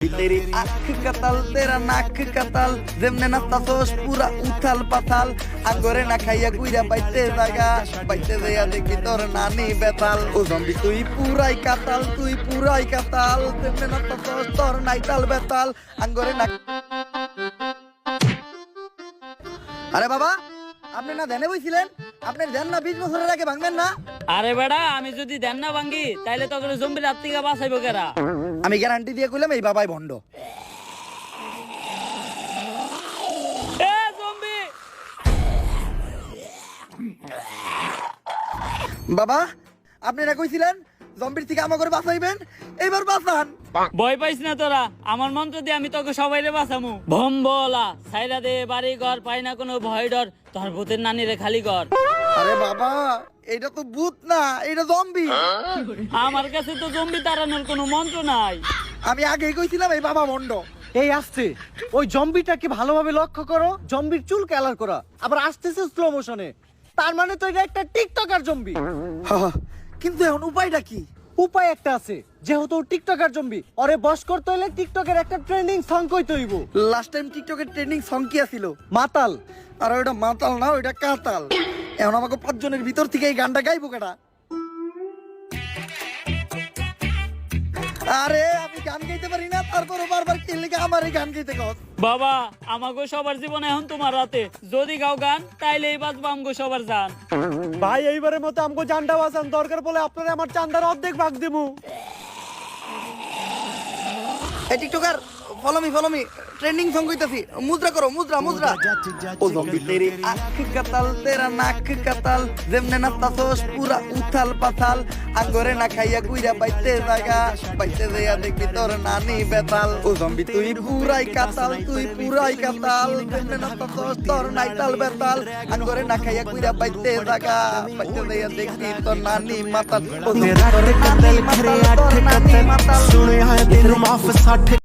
तेरी आँख कतल तेरा नाक कतल जेमने नाचताছস পুরা উথাল পাতাল আঙ্গরে না খাইয়া কুইরা বাইতে জায়গা বাইতে যাইয়া দেখি তোর নানি বেতাল ও জম্বি তুই পুরাই কাতাল যেমনে নাচতাছস তোর নাইতাল বেতাল আঙ্গরে না। আরে বাবা আপনি না ধ্যানে বইছিলেন, আপনার ধ্যান না 20 বছরের আগে ভাঙবেন না? আরে বেড়া আমি যদি ধ্যান না ভাঙ্গি তাইলে তো করে জম্বির হাত থেকে বাঁচাইবো কেরা? আমি গ্যারান্টি দিয়ে কইলাম এই বাবাই ভন্ড। এ জম্বি বাবা আপনি না কইছিলেন জম্বির থেকে আমাকে বাঁচাইবেন, এইবার বাঁচান। ভয় পাইস না তোরা, আমার মন্ত্র দিয়ে আমি তোকে সবাইরে বাঁচামু। ভম্বলা সাইরা দে বাড়ি ঘর পাই না কোনো ভয় ডর, তোর ভূতের নানি রে খালি ঘর। আরে বাবা এটা তো ভূত না, এটা জম্বি। আমার কাছে তো জম্বি তাড়ানোর কোনো মন্ত্র নাই। আমি আগেই কইছিলাম এই বাবা ভন্ড। এই আসছে ওই জম্বিটাকে ভালোভাবে লক্ষ্য করো, জম্বির চুল কালার করা, আবার আসতেছে স্লো মোশনে, তার মানে তো এটা একটা টিকটকার জম্বি। কিন্তু এখন উপায়টা কি? উপায় একটা আছে, যেহেতু ও টিকটকার জম্বি, ওরে বশ করতে হইলে টিকটকের একটা ট্রেন্ডিং সং কইতে হইব। লাস্ট টাইম টিকটকের ট্রেন্ডিং সং কি ছিল? মাতাল। আর ওটা মাতাল না, ওইটা কাতাল। এখন আমাকে 5 জনের ভিতর থেকে এই গানটা গাইবো কেডা? আরে আমি গান গাইতে পারি না, তারপরও বারবার কি লিখে আমার এই গান গাইতে কস? বাবা আমাগো সবার জীবন এখন তোমার হাতে, যদি গাও গান তাইলেই বাঁচবো আমগো সবার জান। ভাই এইবারের মতো আমগো জানটা বাঁচান, দরকার বলে আপনারা আমার চান্দার অর্ধেক ভাগ দেবো। এই TikToker follow me trending song কইতাছি, মুদ্রা করো মুদ্রা। ও জম্বি তেরি আঁখ কাতাল তেরা নাক কাতাল যেমনে নাচতাছস পুরা উথাল পাতাল আঙ্গরে না খাইয়া কুইরা বাইতে জায়গা বাইতে যাইয়া দেখি তোর নানি বেতাল ও জম্বি তুই পুরাই কাতাল যেমনে নাচতাছস তোর নাইতাল বেতাল আঙ্গরে না খাইয়া কুইরা বাইতে জায়গা বাইতে যাইয়া দেখি তোর নানি মাতাল ও तेरा कतल करे 8 कतल सुने है दिल माफ 60